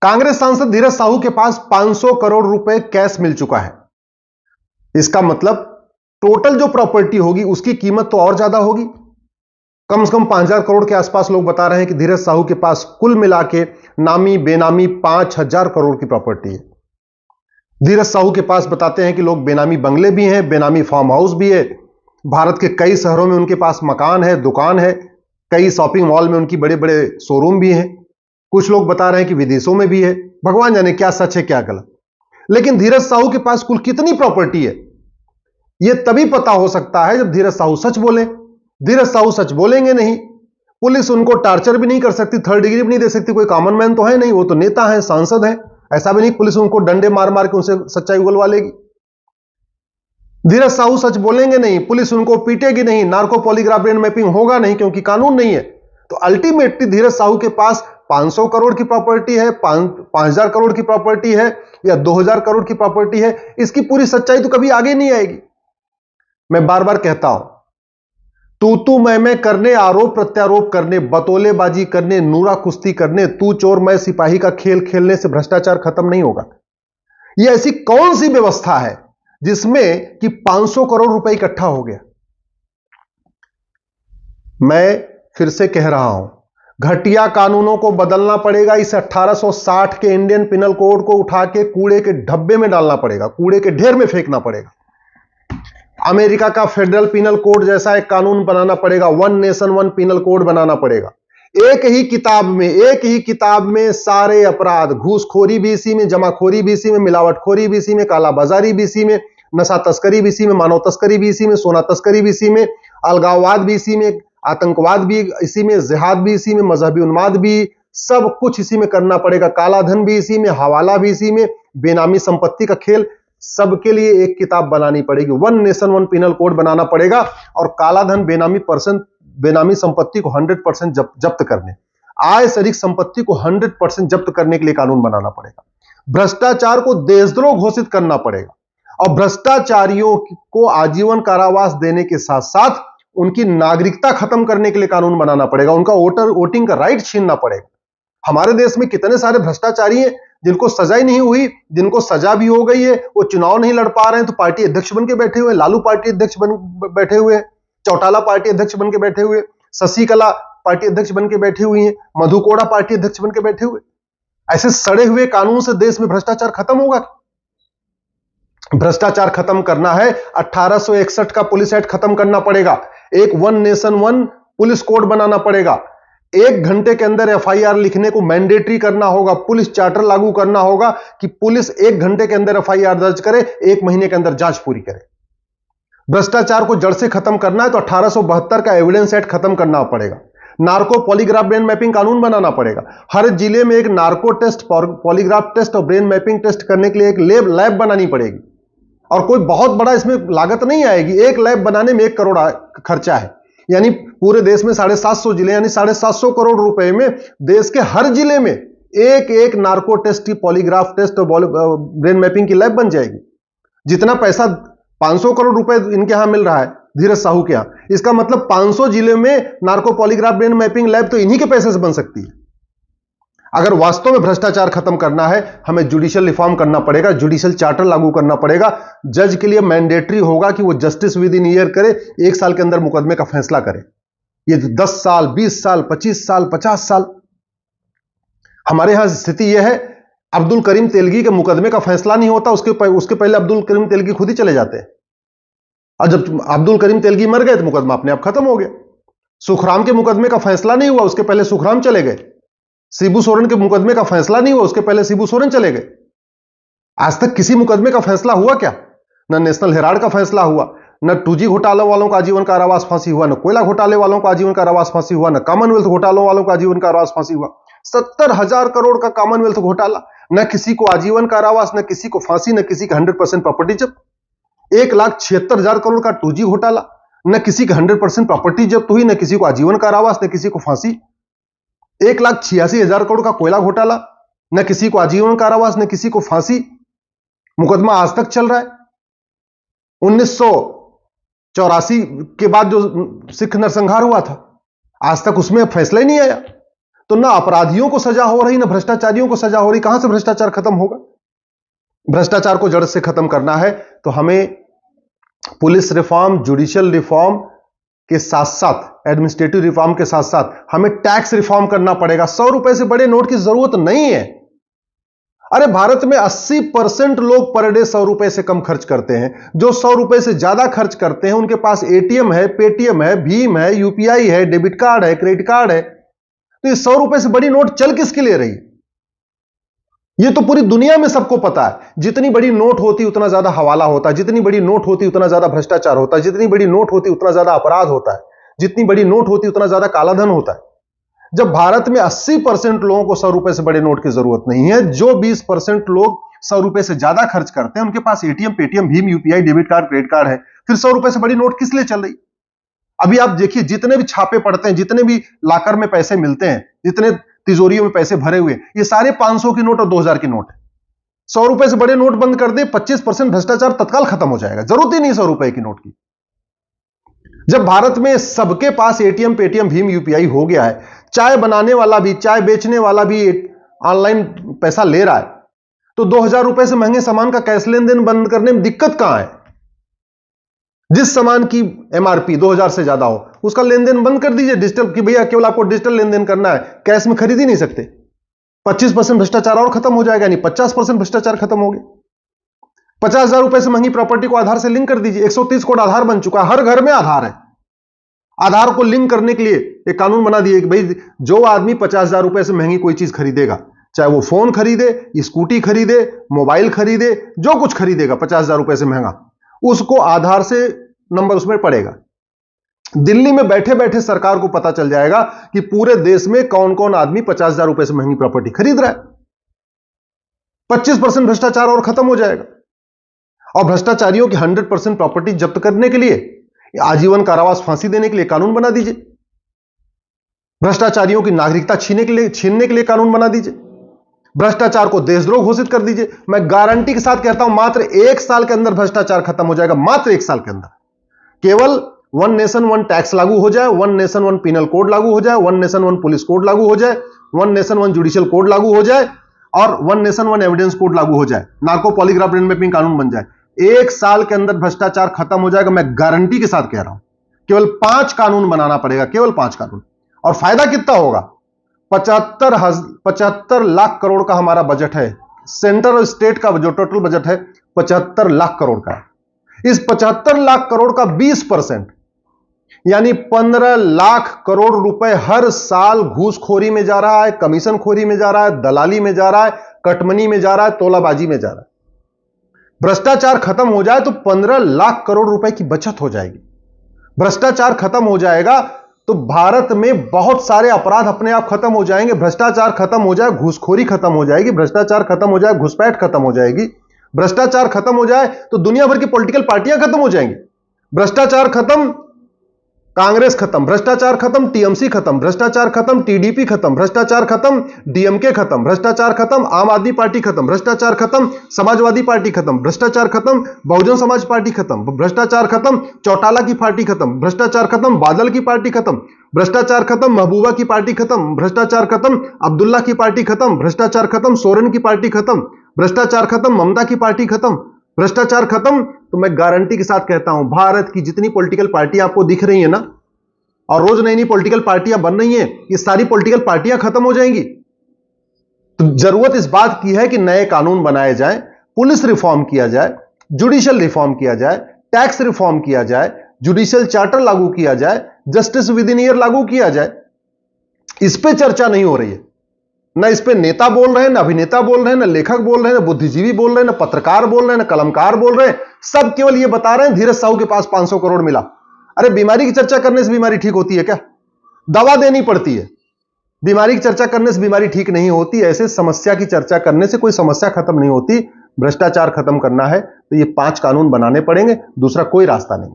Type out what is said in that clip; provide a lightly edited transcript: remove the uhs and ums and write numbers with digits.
कांग्रेस सांसद धीरज साहू के पास 500 करोड़ रुपए कैश मिल चुका है। इसका मतलब टोटल जो प्रॉपर्टी होगी उसकी कीमत तो और ज्यादा होगी। कम से कम 5,000 करोड़ के आसपास लोग बता रहे हैं कि धीरज साहू के पास कुल मिला के नामी बेनामी 5,000 करोड़ की प्रॉपर्टी है। धीरज साहू के पास बताते हैं कि लोग बेनामी बंगले भी हैं, बेनामी फार्म हाउस भी है। भारत के कई शहरों में उनके पास मकान है, दुकान है, कई शॉपिंग मॉल में उनकी बड़े बड़े शोरूम भी हैं। कुछ लोग बता रहे हैं कि विदेशों में भी है। भगवान जाने क्या सच है क्या गलत। लेकिन धीरज साहू के पास कुल कितनी प्रॉपर्टी है यह तभी पता हो सकता है जब धीरज साहू सच बोले। धीरज साहू सच बोलेंगे नहीं, पुलिस उनको टार्चर भी नहीं कर सकती, थर्ड डिग्री भी नहीं दे सकती। कोई कॉमन मैन तो है नहीं, वो तो नेता है, सांसद है। ऐसा भी नहीं पुलिस उनको डंडे मार मार के उनसे सच्चाई उगलवा लेगी। धीरज साहू सच बोलेंगे नहीं, पुलिस उनको पीटेगी नहीं, नार्को पॉलीग्राफ ब्रेन मैपिंग होगा नहीं क्योंकि कानून नहीं है। तो अल्टीमेटली धीरज साहू के पास 500 करोड़ की प्रॉपर्टी है, 5,000 करोड़ की प्रॉपर्टी है या 2,000 करोड़ की प्रॉपर्टी है, इसकी पूरी सच्चाई तो कभी आगे नहीं आएगी। मैं बार बार कहता हूं, तू मैं करने, आरोप प्रत्यारोप करने, बतौलेबाजी करने, नूरा कुश्ती करने, तू चोर मैं सिपाही का खेल खेलने से भ्रष्टाचार खत्म नहीं होगा। यह ऐसी कौन सी व्यवस्था है जिसमें कि 500 करोड़ रुपए इकट्ठा हो गया। मैं फिर से कह रहा हूं, घटिया कानूनों को बदलना पड़ेगा। इस 1860 के इंडियन पिनल कोड को उठा के कूड़े के डब्बे में डालना पड़ेगा, कूड़े के ढेर में फेंकना पड़ेगा। अमेरिका का फेडरल पिनल कोड जैसा एक कानून बनाना पड़ेगा, one nation one penal code बनाना पड़ेगा। एक ही किताब में सारे अपराध, घूसखोरी भी इसी में, जमाखोरी भी इसी में, मिलावटखोरी भी इसी में, कालाबाजारी भी इसी में, नशा तस्करी भी इसी में, मानव तस्करी भी इसी में, सोना तस्करी भी इसी में, अलगाववाद भी इसी में, आतंकवाद भी इसी में, जिहाद भी इसी में, मजहबी उन्माद भी, सब कुछ इसी में करना पड़ेगा। काला धन भी इसी में, हवाला भी इसी में, बेनामी संपत्ति का खेल, सबके लिए एक किताब बनानी पड़ेगी। One nation one penal code बनाना पड़ेगा और काला धन, बेनामी संपत्ति को 100% जब्त करने, आय से अधिक संपत्ति को 100% जब्त करने के लिए कानून बनाना पड़ेगा। भ्रष्टाचार को देशद्रोह घोषित करना पड़ेगा और भ्रष्टाचारियों को आजीवन कारावास देने के साथ साथ उनकी नागरिकता खत्म करने के लिए कानून बनाना पड़ेगा। उनका वोटिंग का राइट छीनना पड़ेगा। हमारे देश में कितने सारे भ्रष्टाचारी हैं जिनको सजा ही नहीं हुई, जिनको सजा भी हो गई है, वो चुनाव नहीं लड़ पा रहे हैं तो पार्टी अध्यक्ष बन के बैठे हुए। लालू पार्टी अध्यक्ष बन बैठे हुए, चौटाला पार्टी अध्यक्ष बन के बैठे हुए, शशिकला पार्टी अध्यक्ष बन के बैठी हुई है, मधु कोड़ा पार्टी अध्यक्ष बन के बैठे हुए। ऐसे सड़े हुए कानून से देश में भ्रष्टाचार खत्म होगा? भ्रष्टाचार खत्म करना है, 1861 का पुलिस एक्ट खत्म करना पड़ेगा। एक one nation one police code बनाना पड़ेगा। 1 घंटे के अंदर एफआईआर लिखने को मैंडेटरी करना होगा। पुलिस चार्टर लागू करना होगा कि पुलिस 1 घंटे के अंदर एफआईआर दर्ज करे, 1 महीने के अंदर जांच पूरी करे। भ्रष्टाचार को जड़ से खत्म करना है तो 1872 का एविडेंस एक्ट खत्म करना पड़ेगा। नार्को पॉलीग्राफ ब्रेन मैपिंग कानून बनाना पड़ेगा। हर जिले में एक नार्को टेस्ट, पॉलीग्राफ टेस्ट और ब्रेन मैपिंग टेस्ट करने के लिए एक लैब बनानी पड़ेगी। और कोई बहुत बड़ा इसमें लागत नहीं आएगी। एक लैब बनाने में 1 करोड़ खर्चा है, यानी पूरे देश में 750 जिले, यानी 750 करोड़ रुपए में देश के हर जिले में एक नार्को टेस्ट, पॉलीग्राफ टेस्ट और ब्रेन मैपिंग की लैब बन जाएगी। जितना पैसा 500 करोड़ रुपए इनके यहां मिल रहा है धीरज साहू के यहां, इसका मतलब 500 जिले में narco polygraph brain mapping lab तो इन्हीं के पैसे से बन सकती है। अगर वास्तव में भ्रष्टाचार खत्म करना है, हमें जुडिशियल रिफॉर्म करना पड़ेगा, जुडिशियल चार्टर लागू करना पड़ेगा। जज के लिए मैंडेटरी होगा कि वो जस्टिस विद इन ईयर करे, 1 साल के अंदर मुकदमे का फैसला करे। ये 10 साल, 20 साल, 25 साल, 50 साल, हमारे यहां स्थिति यह है, अब्दुल करीम तेलगी के मुकदमे का फैसला नहीं होता, उसके पहले अब्दुल करीम तेलगी खुद ही चले जाते हैं। और जब अब्दुल करीम तेलगी मर गए तो मुकदमा अपने आप खत्म हो गया। सुखराम के मुकदमे का फैसला नहीं हुआ, उसके पहले सुखराम चले गए। शिबू सोरेन के मुकदमे का फैसला नहीं हुआ, उसके पहले शिबू सोरेन चले गए। आज तक किसी मुकदमे का फैसला हुआ क्या? न नेशनल हेराल्ड का फैसला हुआ, न 2G घोटाले वालों का आजीवन कारावास फांसी हुआ, न कोयला घोटाले वालों का आजीवन कारावास फांसी हुआ, न कॉमनवेल्थ घोटालों वालों का आजीवन कारावास फांसी हुआ। 70,000 करोड़ का कॉमनवेल्थ घोटाला, न किसी को आजीवन कारावास, न किसी को फांसी, न किसी का 100% प्रॉपर्टी जब्त। 1,76,000 करोड़ का 2G घोटाला, न किसी का 100% प्रॉपर्टी जब्त हुई, न किसी को आजीवन कारावास, न किसी को फांसी। 1,86,000 करोड़ का कोयला घोटाला, न किसी को आजीवन कारावास, न किसी को फांसी। मुकदमा आज तक चल रहा है। 1984 के बाद जो सिख नरसंहार हुआ था, आज तक उसमें फैसला ही नहीं आया। तो ना अपराधियों को सजा हो रही, ना भ्रष्टाचारियों को सजा हो रही। कहां से भ्रष्टाचार खत्म होगा? भ्रष्टाचार को जड़ से खत्म करना है तो हमें पुलिस रिफॉर्म, जुडिशियल रिफॉर्म के साथ साथ, एडमिनिस्ट्रेटिव रिफॉर्म के साथ साथ हमें टैक्स रिफॉर्म करना पड़ेगा। 100 रुपए से बड़े नोट की जरूरत नहीं है। अरे भारत में 80% लोग पर डे 100 रुपए से कम खर्च करते हैं। जो 100 रुपए से ज्यादा खर्च करते हैं उनके पास एटीएम है, पेटीएम है, भीम है, यूपीआई है, डेबिट कार्ड है, क्रेडिट कार्ड है। तो ये 100 रुपए से बड़ी नोट चल किसके लिए रही? ये तो पूरी दुनिया में सबको पता है। जितनी बड़ी नोट होती उतना ज्यादा हवाला होता है, जितनी बड़ी नोट होती उतना ज्यादा भ्रष्टाचार होता है, जितनी बड़ी नोट होती उतना ज्यादा अपराध होता है, जितनी बड़ी नोट होती उतना ज्यादा कालाधन होता है। जब भारत में 80% लोगों को 100 रुपए से बड़े नोट की जरूरत नहीं है, जो 20% लोग 100 रुपए से ज्यादा खर्च करते हैं उनके पास एटीएम, पेटीएम, भीम, UPI, debit card, credit card है, फिर 100 रुपए से बड़ी नोट किस लिए चल रही? अभी आप देखिए, जितने भी छापे पड़ते हैं, जितने भी लाकर में पैसे मिलते हैं, जितने तिजोरियों में पैसे भरे हुए, ये सारे 500 की नोट और 2000 की नोट है। 100 रुपए से बड़े नोट बंद कर दे, 25% भ्रष्टाचार तत्काल खत्म हो जाएगा। जरूरत ही नहीं 100 रुपए की नोट की। जब भारत में सबके पास एटीएम, पेटीएम, भीम, यूपीआई हो गया है, चाय बनाने वाला भी, चाय बेचने वाला भी ऑनलाइन पैसा ले रहा है, तो 2000 रुपए से महंगे सामान का कैश लेन देन बंद करने में दिक्कत कहां है? जिस सामान की एमआरपी 2000 से ज्यादा हो उसका लेन देन बंद कर दीजिए डिजिटल, कि भैया केवल आपको डिजिटल लेन देन करना है, कैश में खरीद ही नहीं सकते। 25% भ्रष्टाचार और खत्म हो जाएगा, नहीं 50% भ्रष्टाचार खत्म हो गया। 50,000 रुपए से महंगी प्रॉपर्टी को आधार से लिंक कर दीजिए। 130 कोड आधार बन चुका है, हर घर में आधार है। आधार को लिंक करने के लिए एक कानून बना दिए कि भाई जो आदमी 50,000 रुपए से महंगी कोई चीज खरीदेगा, चाहे वो फोन खरीदे, स्कूटी खरीदे, मोबाइल खरीदे, जो कुछ खरीदेगा 50,000 रुपए से महंगा, उसको आधार से नंबर उसमें पड़ेगा। दिल्ली में बैठे बैठे सरकार को पता चल जाएगा कि पूरे देश में कौन कौन आदमी 50,000 रुपए से महंगी प्रॉपर्टी खरीद रहा है। 25% भ्रष्टाचार और खत्म हो जाएगा। और भ्रष्टाचारियों की 100% प्रॉपर्टी जब्त करने के लिए, आजीवन कारावास, फांसी देने के लिए कानून बना दीजिए। भ्रष्टाचारियों की नागरिकता छीनने के लिए कानून बना दीजिए। भ्रष्टाचार को देशद्रोह घोषित कर दीजिए। मैं गारंटी के साथ कहता हूं, मात्र 1 साल के अंदर भ्रष्टाचार खत्म हो जाएगा। मात्र 1 साल के अंदर केवल 1 नेशन 1 टैक्स लागू हो जाए, 1 नेशन 1 पिनल कोड लागू हो जाए, 1 नेशन 1 पुलिस कोड लागू हो जाए, 1 नेशन 1 जुडिशियल कोड लागू हो जाए और 1 नेशन 1 एविडेंस कोड लागू हो जाए, नार्को पॉलीग्राफ ब्रेन मैपिंग कानून बन जाए, 1 साल के अंदर भ्रष्टाचार खत्म हो जाएगा। मैं गारंटी के साथ कह रहा हूं। केवल 5 कानून बनाना पड़ेगा, केवल 5 कानून। और फायदा कितना होगा? 75 लाख करोड़ का हमारा बजट है। सेंटर और स्टेट का जो टोटल बजट है 75 लाख करोड़ का है। इस 75 लाख करोड़ का 20% यानी 15 लाख करोड़ रुपए हर साल घूसखोरी में जा रहा है, कमीशन खोरी में जा रहा है, दलाली में जा रहा है, कटमनी में जा रहा है, तोलाबाजी में जा रहा है। भ्रष्टाचार खत्म हो जाए तो 15 लाख करोड़ रुपए की बचत हो जाएगी। भ्रष्टाचार खत्म हो जाएगा तो भारत में बहुत सारे अपराध अपने आप खत्म हो जाएंगे। भ्रष्टाचार खत्म हो जाए, घूसखोरी खत्म हो जाएगी। भ्रष्टाचार खत्म हो जाए, घुसपैठ खत्म हो जाएगी। भ्रष्टाचार खत्म हो जाए तो दुनिया भर की पॉलिटिकल पार्टियां खत्म हो जाएंगी। भ्रष्टाचार खत्म, कांग्रेस खत्म। भ्रष्टाचार खत्म, टीएमसी खत्म। भ्रष्टाचार खत्म, टीडीपी खत्म। भ्रष्टाचार खत्म, डीएमके खत्म। भ्रष्टाचार खत्म, आम आदमी पार्टी खत्म। भ्रष्टाचार खत्म, समाजवादी पार्टी खत्म। भ्रष्टाचार खत्म, बहुजन समाज पार्टी खत्म। भ्रष्टाचार खत्म, चौटाला की पार्टी खत्म। भ्रष्टाचार खत्म, बादल की पार्टी खत्म। भ्रष्टाचार खत्म, महबूबा की पार्टी खत्म। भ्रष्टाचार खत्म, अब्दुल्ला की पार्टी खत्म। भ्रष्टाचार खत्म, सोरेन की पार्टी खत्म। भ्रष्टाचार खत्म, ममता की पार्टी खत्म। भ्रष्टाचार खत्म। तो मैं गारंटी के साथ कहता हूं, भारत की जितनी पॉलिटिकल पार्टियां आपको दिख रही है ना, और रोज नई नई पॉलिटिकल पार्टियां बन रही हैं, ये सारी पॉलिटिकल पार्टियां खत्म हो जाएंगी। तो जरूरत इस बात की है कि नए कानून बनाए जाएं, पुलिस रिफॉर्म किया जाए, जुडिशियल रिफॉर्म किया जाए, टैक्स रिफॉर्म किया जाए, जुडिशियल चार्टर लागू किया जाए, जस्टिस विद इन ईयर लागू किया जाए। इस पे चर्चा नहीं हो रही है। ना इस पे नेता बोल रहे हैं, ना अभिनेता बोल रहे हैं, ना लेखक बोल रहे हैं, ना बुद्धिजीवी बोल रहे हैं, ना पत्रकार बोल रहे हैं, ना कलमकार बोल रहे हैं। सब केवल ये बता रहे हैं धीरज साहू के पास 500 करोड़ मिला। अरे बीमारी की चर्चा करने से बीमारी ठीक होती है क्या? दवा देनी पड़ती है। बीमारी की चर्चा करने से बीमारी ठीक नहीं होती। ऐसे समस्या की चर्चा करने से कोई समस्या खत्म नहीं होती। भ्रष्टाचार खत्म करना है तो ये 5 कानून बनाने पड़ेंगे, दूसरा कोई रास्ता नहीं।